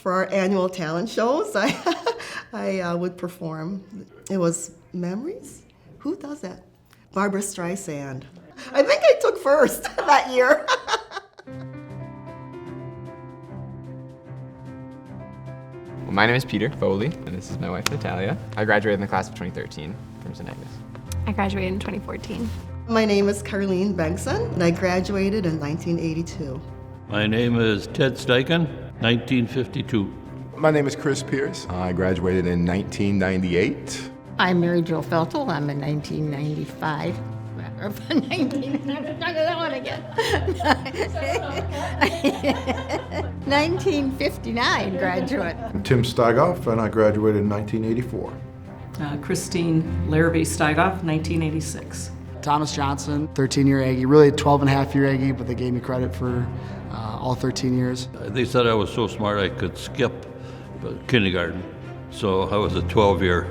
For our annual talent shows, I would perform. It was Memories? Who does that? Barbara Streisand. I think I took first that year. Well, my name is Peter Foley, and this is my wife, Natalia. I graduated in the class of 2013 from St. Agnes. I graduated in 2014. My name is Carlene Bengtson, and I graduated in 1982. My name is Ted Steichen, 1952. My name is Chris Pierce. I graduated in 1998. I'm Mary Jo Feltel. I'm in 1995. 1959 graduate. I'm Tim Steigoff, and I graduated in 1984. Christine Larrabee Steigoff, 1986. Thomas Johnson, 13-year Aggie, really a 12-and-a-half-year Aggie, but they gave me credit for all 13 years. They said I was so smart I could skip kindergarten, so I was a 12-year.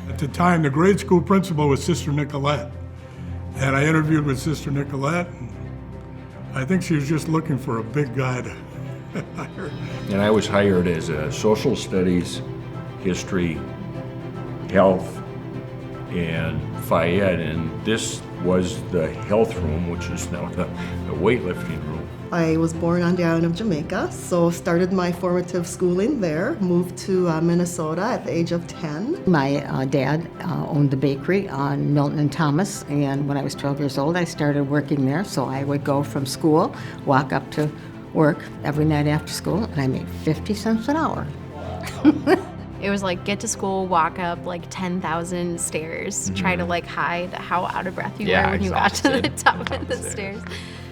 At the time, the grade school principal was Sister Nicolette, and I interviewed with Sister Nicolette, and I think she was just looking for a big guy to hire. And I was hired as a social studies, history, health, and Phi-Ed, and this was the health room, which is now the weightlifting room. I was born on the island of Jamaica, so started my formative schooling there, moved to Minnesota at the age of 10. My dad owned the bakery on Milton and Thomas, and when I was 12 years old, I started working there, so I would go from school, walk up to work every night after school, and I made 50 cents an hour. It was like get to school, walk up like 10,000 stairs, try to like hide how out of breath you were when you got to the top of the stairs.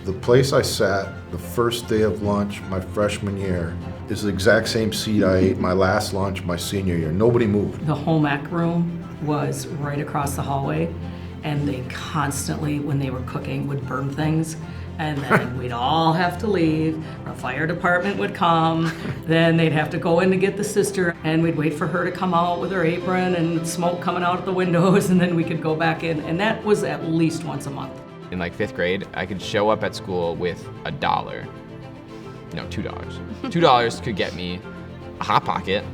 The place I sat the first day of lunch my freshman year is the exact same seat I ate my last lunch my senior year. Nobody moved. The home ec room was right across the hallway, and they constantly, when they were cooking, would burn things. And then we'd all have to leave. Our fire department would come. Then they'd have to go in to get the sister, and we'd wait for her to come out with her apron and smoke coming out of the windows, and then we could go back in. And that was at least once a month. In like 5th grade, I could show up at school with $1. No, $2. $2 could get me a Hot Pocket,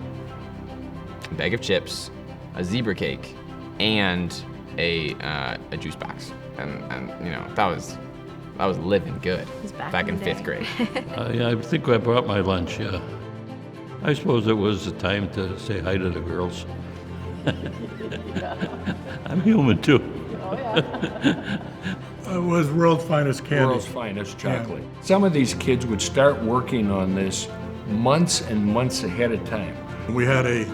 a bag of chips, a zebra cake, and a juice box. And you know, that was living good back in 5th grade. Yeah, I think I brought my lunch, yeah. I suppose it was the time to say hi to the girls. I'm human too. It was world's finest candy. World's finest chocolate. Yeah. Some of these kids would start working on this months and months ahead of time. We had a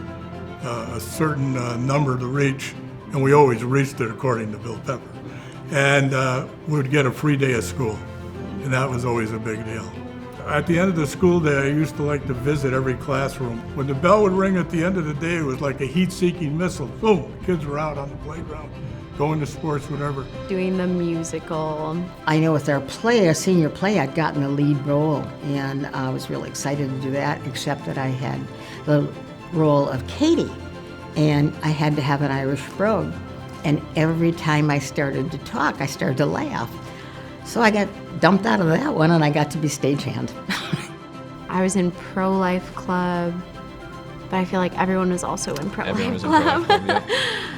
certain number to reach, and we always reached it according to Bill Pepper. And we would get a free day of school, and that was always a big deal. At the end of the school day, I used to like to visit every classroom. When the bell would ring at the end of the day, it was like a heat-seeking missile. Boom, the kids were out on the playground, going to sports, whatever. Doing the musical. I know with our play, a senior play, I'd gotten the lead role, and I was really excited to do that, except that I had the role of Katie, and I had to have an Irish brogue. And every time I started to talk, I started to laugh. So I got dumped out of that one, and I got to be stagehand. I was in pro-life club, but I feel like everyone was also in pro-life club.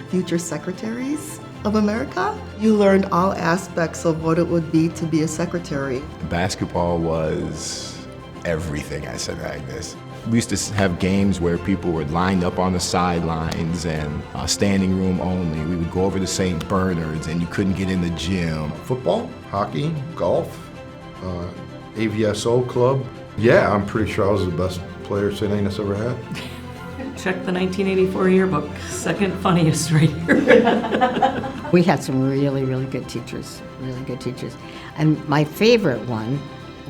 Future Secretaries of America. You learned all aspects of what it would be to be a secretary. Basketball was everything at St. Agnes. We used to have games where people were lined up on the sidelines and standing room only. We would go over to St. Bernard's and you couldn't get in the gym. Football, hockey, golf, AVSO club. Yeah, I'm pretty sure I was the best player St. Agnes ever had. Check the 1984 yearbook, second funniest right here. We had some really, really good teachers, And my favorite one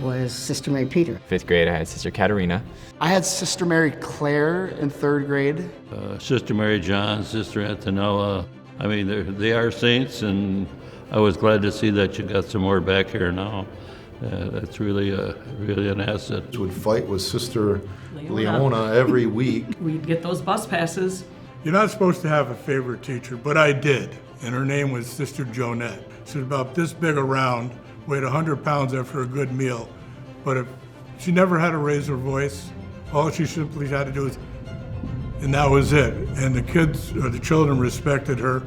was Sister Mary Peter. 5th grade, I had Sister Katerina. I had Sister Mary Claire in 3rd grade. Sister Mary John, Sister Antonella. I mean, they are saints, and I was glad to see that you got some more back here now. That's really an asset. Would fight with Sister Leona every week. We'd get those bus passes. You're not supposed to have a favorite teacher, but I did, and her name was Sister Jonette. She was about this big around, weighed 100 pounds after a good meal, but if She never had to raise her voice. All she simply had to do is, and that was it. And the kids, or the children, respected her.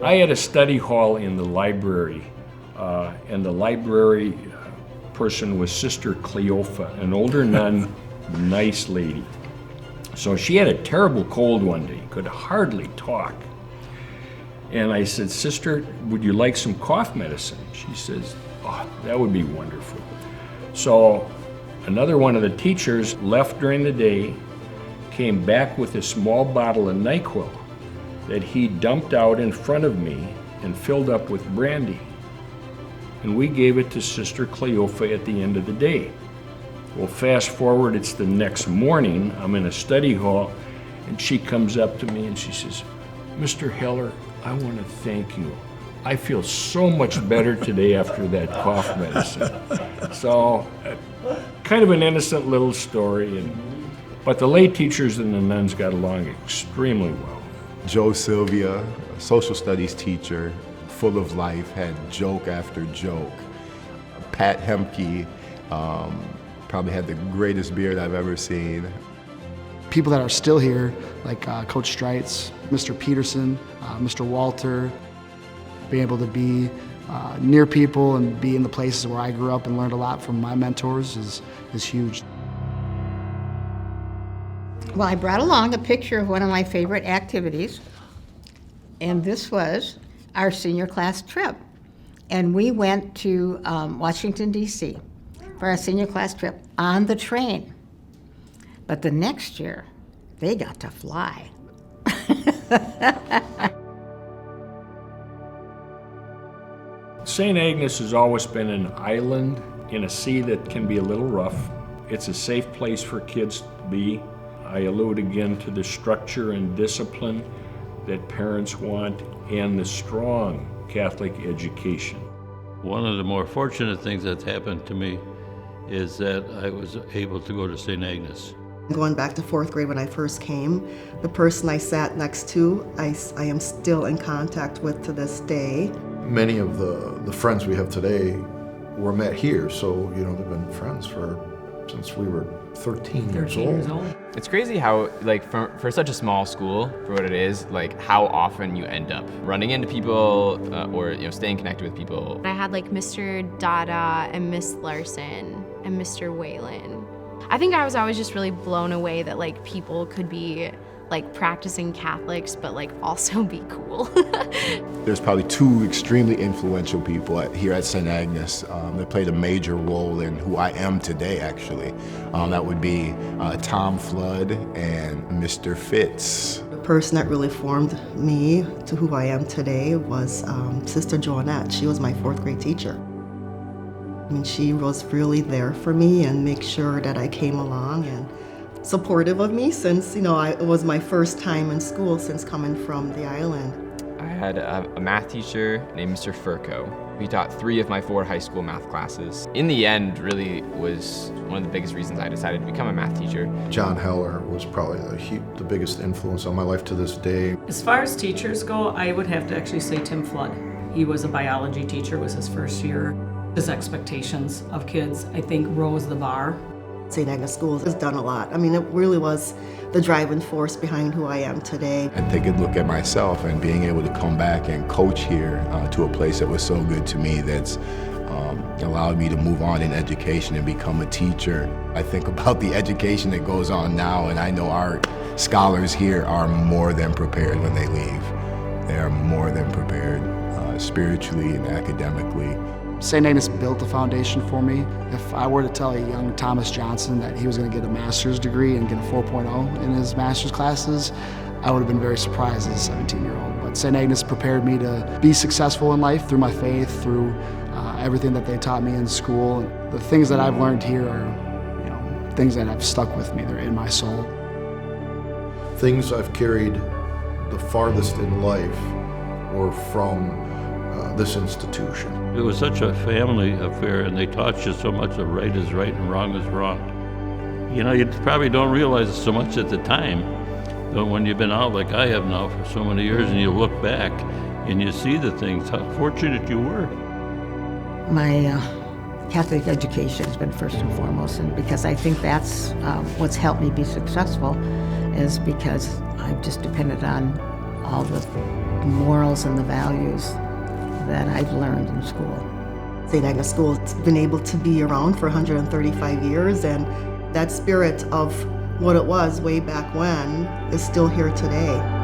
I had a study hall in the library, and the library person was Sister Cleofa, an older nun, nice lady. So she had a terrible cold one day, could hardly talk. And I said, Sister, would you like some cough medicine? She says, oh, that would be wonderful. So another one of the teachers left during the day, came back with a small bottle of NyQuil that he dumped out in front of me and filled up with brandy. And we gave it to Sister Cleofa at the end of the day. Well, fast forward, it's the next morning, I'm in a study hall, and she comes up to me and she says, Mr. Heller, I want to thank you. I feel so much better today after that cough medicine. So, kind of an innocent little story, but the lay teachers and the nuns got along extremely well. Joe Sylvia, a social studies teacher, full of life, had joke after joke. Pat Hemke probably had the greatest beard I've ever seen. People that are still here, like Coach Streitz, Mr. Peterson, Mr. Walter, being able to be near people and be in the places where I grew up and learned a lot from my mentors is huge. Well, I brought along a picture of one of my favorite activities, and this was our senior class trip. And we went to Washington, D.C. for our senior class trip on the train. But the next year, they got to fly. St. Agnes has always been an island in a sea that can be a little rough. It's a safe place for kids to be. I allude again to the structure and discipline that parents want and the strong Catholic education. One of the more fortunate things that's happened to me is that I was able to go to St. Agnes. Going back to 4th grade when I first came, the person I sat next to, I am still in contact with to this day. Many of the friends we have today were met here, so they've been friends since we were 13 years old. It's crazy how, for such a small school, for what it is, how often you end up running into people or staying connected with people. I had Mr. Dada and Miss Larson and Mr. Whalen. I think I was always just really blown away that people could be practicing Catholics, but also be cool. There's probably two extremely influential people here at St. Agnes that played a major role in who I am today, actually. That would be Tom Flood and Mr. Fitz. The person that really formed me to who I am today was Sister Joannette. She was my 4th grade teacher. I mean, she was really there for me and make sure that I came along and supportive of me since, it was my first time in school since coming from the island. I had a math teacher named Mr. Furco. He taught 3 of my 4 high school math classes. In the end, really was one of the biggest reasons I decided to become a math teacher. John Heller was probably the biggest influence on my life to this day. As far as teachers go, I would have to actually say Tim Flood. He was a biology teacher, it was his first year. His expectations of kids, I think, rose the bar. St. Agnes Schools has done a lot. I mean, it really was the driving force behind who I am today. I take a look at myself and being able to come back and coach here to a place that was so good to me that's allowed me to move on in education and become a teacher. I think about the education that goes on now, and I know our scholars here are more than prepared when they leave. They are more than prepared spiritually and academically. St. Agnes built the foundation for me. If I were to tell a young Thomas Johnson that he was going to get a master's degree and get a 4.0 in his master's classes, I would have been very surprised as a 17-year-old. But St. Agnes prepared me to be successful in life through my faith, through everything that they taught me in school. The things that I've learned here are, things that have stuck with me. They're in my soul. Things I've carried the farthest in life were from this institution. It was such a family affair, and they taught you so much that right is right and wrong is wrong. You probably don't realize it so much at the time, but when you've been out like I have now for so many years and you look back and you see the things, how fortunate you were. My Catholic education has been first and foremost, and because I think that's what's helped me be successful, is because I've just depended on all the morals and the values that I've learned in school. St. Agnes School has been able to be around for 135 years, and that spirit of what it was way back when is still here today.